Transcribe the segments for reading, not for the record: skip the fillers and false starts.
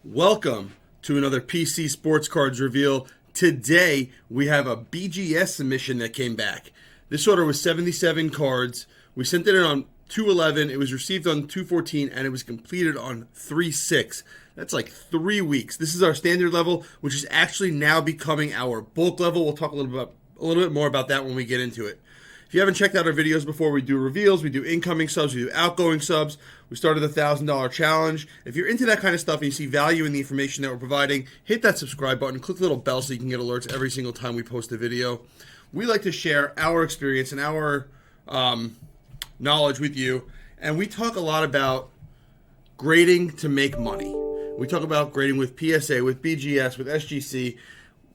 Welcome to another PC Sportscards reveal. Today we have a BGS submission that came back. This order was 77 cards. We sent it in on 2/11. It was received on 2/14 and it was completed on 3/6. That's like 3 weeks. This is our standard level, which is actually now becoming our bulk level. We'll talk a little bit more about that when we get into it. If you haven't checked out our videos before, we do reveals, we do incoming subs, we do outgoing subs. We started the $1,000 challenge. If you're into that kind of stuff and you see value in the information that we're providing, hit that subscribe button, click the little bell so you can get alerts every single time we post a video. We like to share our experience and our knowledge with you, and we talk a lot about grading to make money. We talk about grading with PSA, with BGS, with SGC,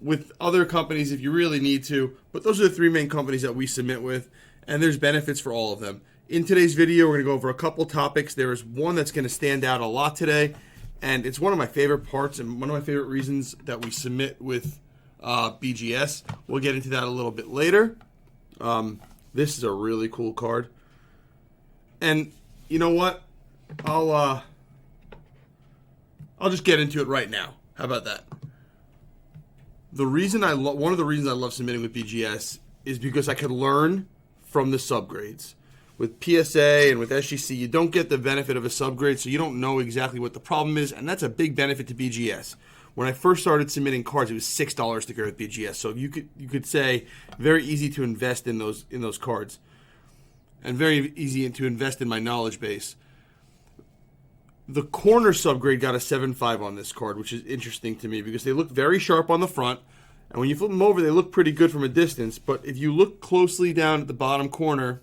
with other companies if you really need to, but those are the three main companies that we submit with, and there's benefits for all of them. In today's video, we're going to go over a couple topics. There is one that's going to stand out a lot today, and it's one of my favorite parts and one of my favorite reasons that we submit with BGS. We'll get into that a little bit later. This is a really cool card, and you know what? I'll just get into it right now. How about that? One of the reasons I love submitting with BGS is because I could learn from the subgrades. With PSA and with SGC, you don't get the benefit of a subgrade, so you don't know exactly what the problem is, and that's a big benefit to BGS. When I first started submitting cards, it was $6 to grade with BGS, so you could say very easy to invest in those cards, and very easy to invest in my knowledge base. The corner subgrade got a 7.5 on this card, which is interesting to me because they look very sharp on the front, and when you flip them over, they look pretty good from a distance. But if you look closely down at the bottom corner,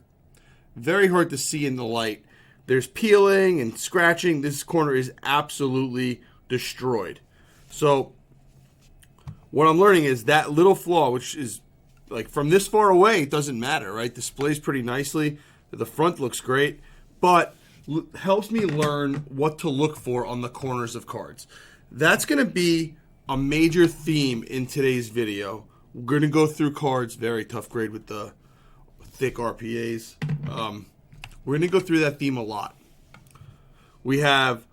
very hard to see in the light. There's peeling and scratching. This corner is absolutely destroyed. So what I'm learning is that little flaw, which is like from this far away, it doesn't matter, right? Displays pretty nicely. The front looks great, but helps me learn what to look for on the corners of cards. That's going to be a major theme in today's video. We're going to go through cards, very tough grade with the thick RPAs. We're going to go through that theme a lot. We have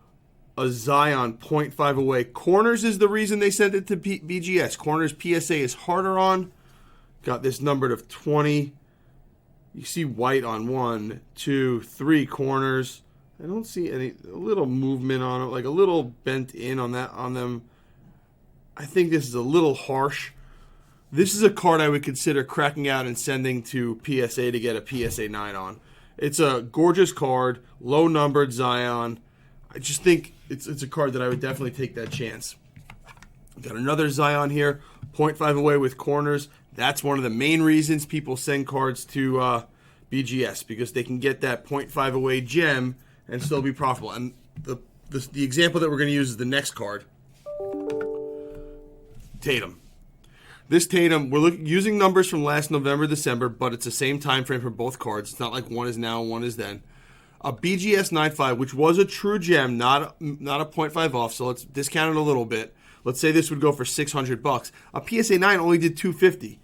a Zion 0.5 away. Corners is the reason they sent it to BGS. Corners PSA is harder on. Got this numbered of 20. You see white on 1, 2, 3 corners. I don't see a little movement on it, like a little bent in on them. I think this is a little harsh. This is a card I would consider cracking out and sending to PSA to get a PSA 9 on. It's a gorgeous card, low numbered Zion. I just think it's a card that I would definitely take that chance. Got another Zion here, 0.5 away with corners. That's one of the main reasons people send cards to BGS, because they can get that 0.5 away gem and still be profitable. And the example that we're going to use is the next card, Tatum. This Tatum, we're using numbers from last November, December, but it's the same time frame for both cards. It's not like one is now and one is then. A BGS 9.5, which was a true gem, not a 0.5 off, so let's discount it a little bit. Let's say this would go for $600. A PSA 9 only did $250.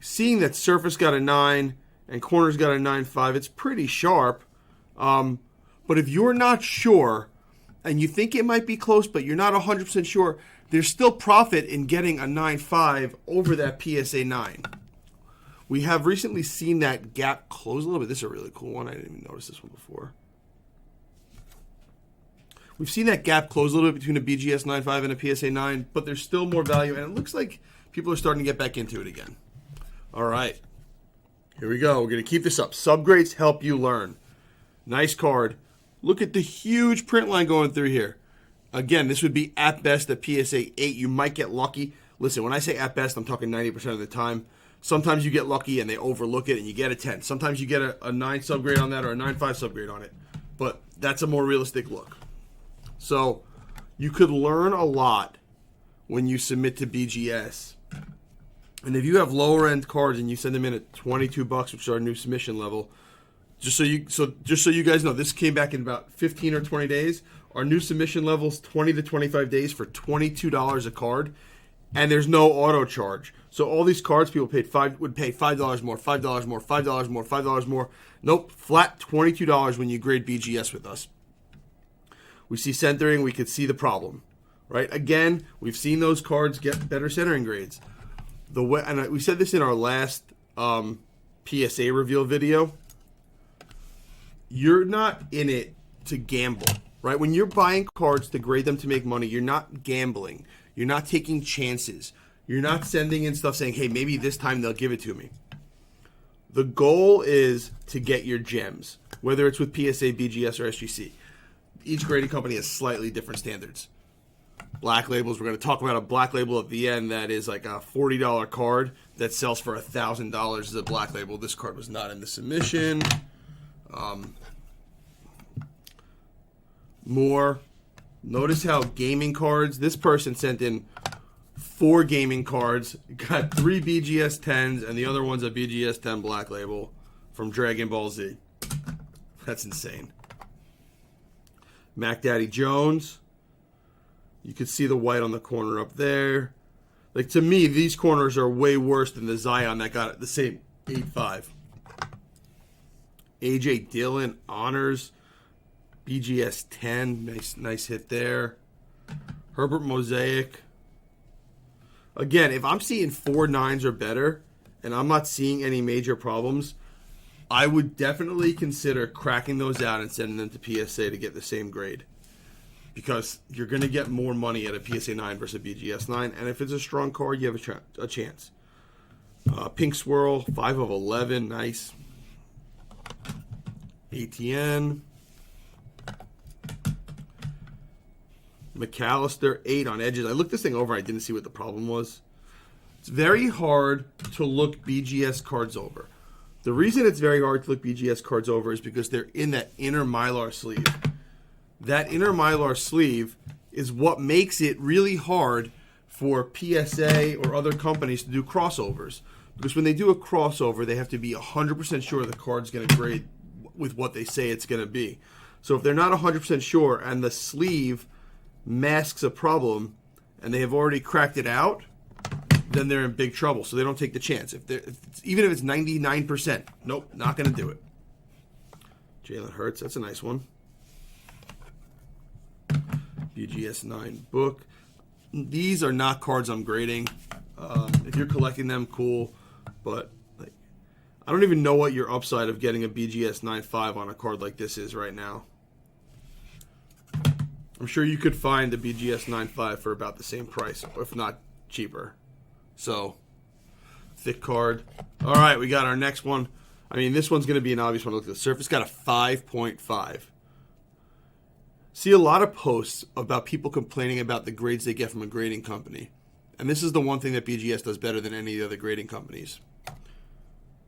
Seeing that surface got a 9 and corners got a 9.5, it's pretty sharp. But if you're not sure and you think it might be close, but you're not 100% sure, there's still profit in getting a 9.5 over that PSA 9. We have recently seen that gap close a little bit. This is a really cool one. I didn't even notice this one before. We've seen that gap close a little bit between a BGS 9.5 and a PSA 9, but there's still more value, and it looks like people are starting to get back into it again. All right. Here we go. We're going to keep this up. Subgrades help you learn. Nice card. Look at the huge print line going through here. Again, this would be at best a PSA 8. You might get lucky. Listen, when I say at best, I'm talking 90% of the time. Sometimes you get lucky and they overlook it and you get a 10. Sometimes you get a 9 subgrade on that or a 9.5 subgrade on it. But that's a more realistic look. So you could learn a lot when you submit to BGS. And if you have lower end cards and you send them in at $22, which is our new submission level, just so you guys know, this came back in about 15 or 20 days. Our new submission level is 20 to 25 days for $22 a card, and there's no auto charge. So all these cards people would pay $5 more, $5 more, $5 more, $5 more. Nope, flat $22 when you grade BGS with us. We see centering, we could see the problem. right? Again, we've seen those cards get better centering grades. And we said this in our last PSA reveal video. You're not in it to gamble, right? When you're buying cards to grade them to make money, you're not gambling. You're not taking chances. You're not sending in stuff saying, hey, maybe this time they'll give it to me. The goal is to get your gems, whether it's with PSA, BGS, or SGC. Each grading company has slightly different standards. Black labels, we're going to talk about a black label at the end that is like a $40 card that sells for $1,000 as a black label. This card was not in the submission. More. Notice how gaming cards, this person sent in 4 gaming cards, got 3 BGS 10s, and the other one's a BGS 10 black label from Dragon Ball Z. That's insane. Mac Daddy Jones. You can see the white on the corner up there. Like, to me, these corners are way worse than the Zion that got the same 8.5. AJ Dillon, Honors, BGS 10, nice hit there. Herbert Mosaic. Again, if I'm seeing 4 9s or better, and I'm not seeing any major problems, I would definitely consider cracking those out and sending them to PSA to get the same grade. Because you're going to get more money at a PSA 9 versus a BGS 9, and if it's a strong card, you have a chance. Pink Swirl, 5 of 11, nice. ATN. McAllister, 8 on edges. I looked this thing over, I didn't see what the problem was. It's very hard to look BGS cards over. The reason it's very hard to look BGS cards over is because they're in that inner Mylar sleeve. That inner Mylar sleeve is what makes it really hard for PSA or other companies to do crossovers. Because when they do a crossover, they have to be 100% sure the card's going to grade with what they say it's going to be. So if they're not 100% sure and the sleeve masks a problem and they have already cracked it out, then they're in big trouble. So they don't take the chance. Even if it's 99%, nope, not going to do it. Jalen Hurts, that's a nice one. BGS 9 book. These are not cards I'm grading. If you're collecting them, cool. But like, I don't even know what your upside of getting a BGS 9.5 on a card like this is right now. I'm sure you could find a BGS 9.5 for about the same price, if not cheaper. So, thick card. All right, we got our next one. I mean, this one's going to be an obvious one. Look at the surface. Got a 5.5. See a lot of posts about people complaining about the grades they get from a grading company. And this is the one thing that BGS does better than any of the other grading companies.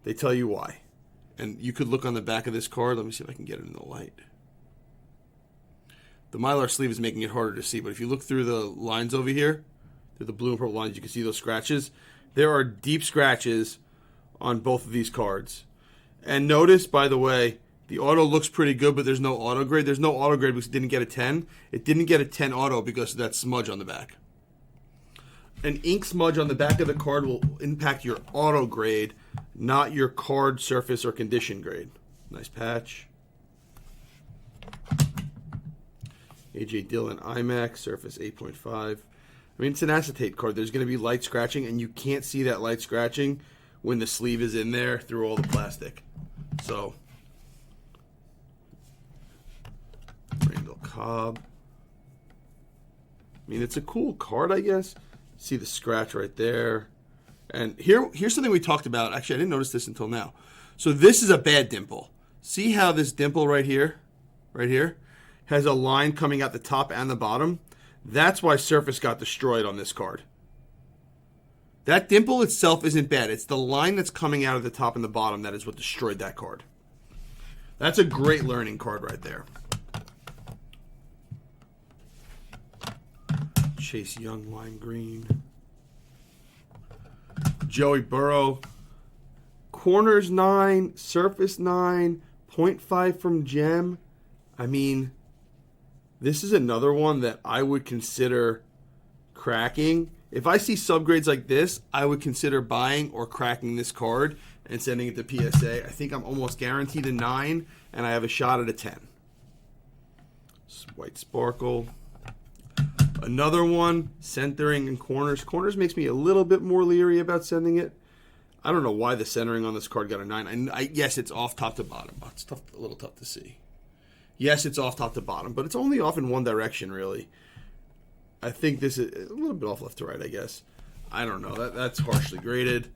They tell you why. And you could look on the back of this card. Let me see if I can get it in the light. The Mylar sleeve is making it harder to see, but if you look through the lines over here, through the blue and purple lines, you can see those scratches. There are deep scratches on both of these cards. And notice, by the way, the auto looks pretty good, but there's no auto grade. There's no auto grade because it didn't get a 10. It didn't get a 10 auto because of that smudge on the back. An ink smudge on the back of the card will impact your auto grade, not your card surface or condition grade. Nice patch. AJ Dillon IMAX, surface 8.5. I mean, it's an acetate card. There's going to be light scratching, and you can't see that light scratching when the sleeve is in there through all the plastic. So, Randall Cobb. I mean, it's a cool card, I guess. See the scratch right there. And here's something we talked about. Actually, I didn't notice this until now. So this is a bad dimple. See how this dimple right here, has a line coming out the top and the bottom? That's why surface got destroyed on this card. That dimple itself isn't bad. It's the line that's coming out of the top and the bottom that is what destroyed that card. That's a great learning card right there. Chase Young, lime green. Joey Burrow. Corners 9, surface 9, 0.5 from gem. I mean, this is another one that I would consider cracking. If I see subgrades like this, I would consider buying or cracking this card and sending it to PSA. I think I'm almost guaranteed a 9, and I have a shot at a 10. White Sparkle. Another one, centering and corners. Corners makes me a little bit more leery about sending it. I don't know why the centering on this card got a 9. Yes, it's off top to bottom. It's tough, a little tough to see. Yes, it's off top to bottom, but it's only off in one direction, really. I think this is a little bit off left to right, I guess. I don't know. That's harshly graded.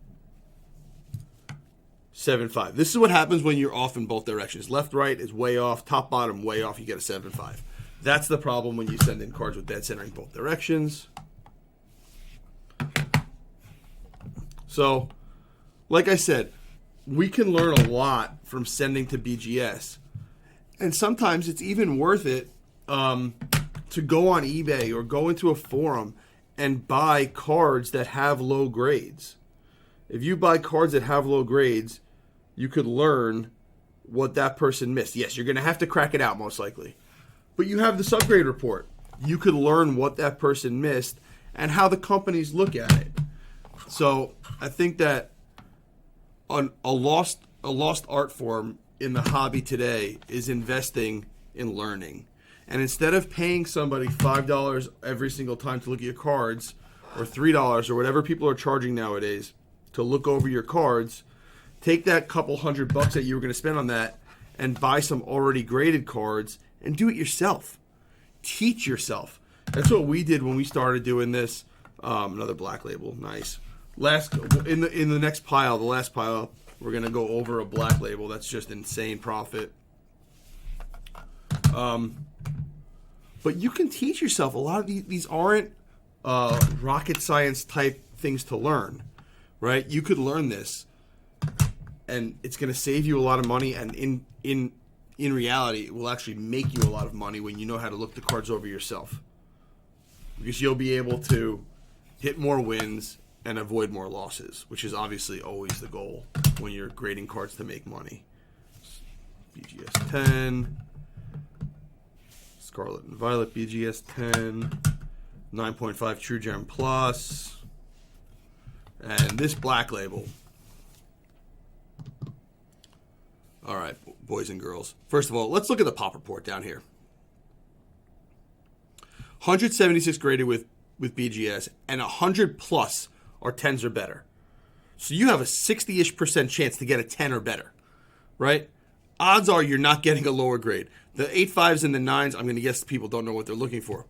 7.5. This is what happens when you're off in both directions. Left, right is way off. Top, bottom, way off. You get a 7.5. That's the problem when you send in cards with dead centering both directions. So, like I said, we can learn a lot from sending to BGS. And sometimes it's even worth it to go on eBay or go into a forum and buy cards that have low grades. If you buy cards that have low grades, you could learn what that person missed. Yes, you're going to have to crack it out most likely. But you have the subgrade report. You could learn what that person missed and how the companies look at it. So I think that a lost art form in the hobby today is investing in learning. And instead of paying somebody $5 every single time to look at your cards, or $3 or whatever people are charging nowadays to look over your cards, take that couple $100 that you were going to spend on that and buy some already graded cards and do it yourself. Teach yourself. That's what we did when we started doing this. Another black label, nice. In the next pile, the last pile, we're going to go over a black label. That's just insane profit. But you can teach yourself. A lot of these aren't rocket science type things to learn, right? You could learn this, and it's going to save you a lot of money. And in reality, it will actually make you a lot of money when you know how to look the cards over yourself, because you'll be able to hit more wins and avoid more losses, which is obviously always the goal when you're grading cards to make money. BGS 10. Scarlet and Violet BGS 10, 9.5 True Gem Plus, and this black label. All right, boys and girls. First of all, let's look at the pop report down here. 176 graded with BGS, and 100 plus are 10s or better. So you have a 60-ish% chance to get a 10 or better, right? Odds are you're not getting a lower grade. The 8.5s and the 9s, I'm going to guess people don't know what they're looking for.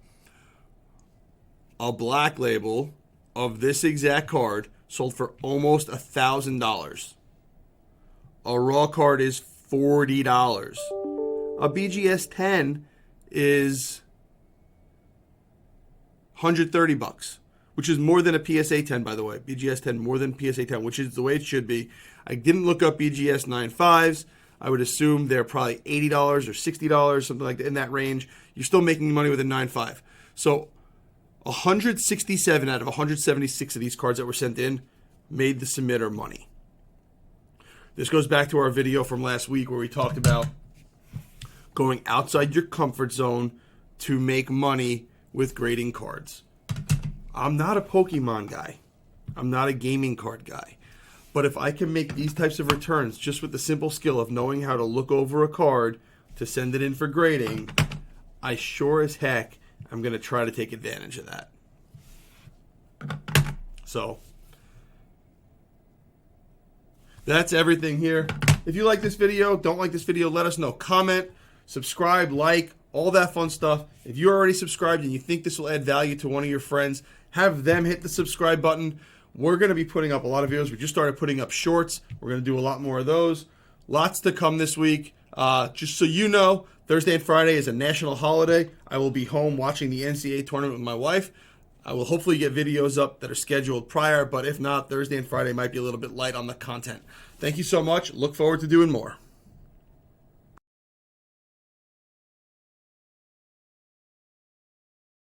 A black label of this exact card sold for almost $1,000. A raw card is $40. A BGS 10 is $130, which is more than a PSA 10, by the way. BGS 10 more than PSA 10, which is the way it should be. I didn't look up BGS 9.5s. I would assume they're probably $80 or $60, something like that, in that range. You're still making money with a 9.5. So 167 out of 176 of these cards that were sent in made the submitter money. This goes back to our video from last week where we talked about going outside your comfort zone to make money with grading cards. I'm not a Pokemon guy. I'm not a gaming card guy. But if I can make these types of returns just with the simple skill of knowing how to look over a card to send it in for grading, I sure as heck am going to try to take advantage of that. So, that's everything here. If you like this video, don't like this video, let us know. Comment, subscribe, like, all that fun stuff. If you're already subscribed and you think this will add value to one of your friends, have them hit the subscribe button. We're going to be putting up a lot of videos. We just started putting up shorts. We're going to do a lot more of those. Lots to come this week. Just so you know, Thursday and Friday is a national holiday. I will be home watching the NCAA tournament with my wife. I will hopefully get videos up that are scheduled prior, but if not, Thursday and Friday might be a little bit light on the content. Thank you so much. Look forward to doing more.